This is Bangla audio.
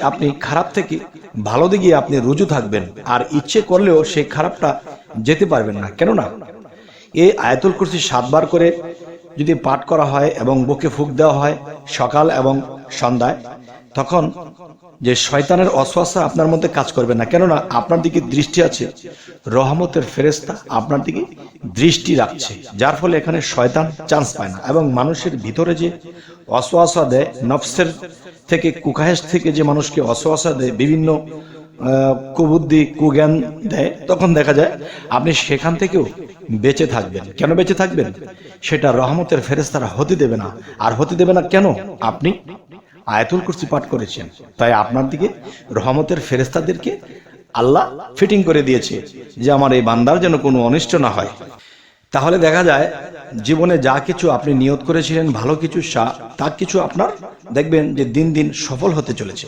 আপনি খারাপ থেকে ভালো দিকে আপনি রুজু থাকবেন, আর ইচ্ছে করলেও সেই খারাপটা যেতে পারবেন না। কেননা এই আয়াতুল কুরসি 7 বার করে যদি পাঠ করা হয় এবং বুকে ফুঁক দেওয়া হয় সকাল এবং সন্ধ্যায়, তখন যে শয়তানের ওয়াসওয়াসা আপনার মধ্যে কাজ করবে না। কেননা আপনার দিকে দৃষ্টি আছে, রহমতের ফেরেশতা আপনার দিকে দৃষ্টি রাখছে, যার ফলে এখানে শয়তান চান্স পায় না। এবং মানুষের ভিতরে যে ওয়াসওয়াসা দেয়, নফসের থেকে, কুকাহেস থেকে যে মানুষকে ওয়াসওয়াসা দেয়, বিভিন্ন কুবুদ্ধি কুজ্ঞান দেয়, তখন দেখা যায় আপনি সেখান থেকেও বেঁচে থাকবেন। কেন বেঁচে থাকবেন? সেটা রহমতের ফেরেশতারা হতে দেবে না। আর হতে দেবে না কেন? আপনি আয়াতুল কুরসি পাঠ করেছেন, তাই আপনার দিকে রহমতের ফেরেশতাদেরকে আল্লাহ ফিটিং করে দিয়েছে যে আমার এই বান্দার যেন কোনো অনিষ্ট না হয়। তাহলে দেখা যায় জীবনে যা কিছু আপনি নিয়ত করেছিলেন ভালো কিছু, তা কিছু আপনার দেখবেন যে দিন দিন সফল হতে চলেছে।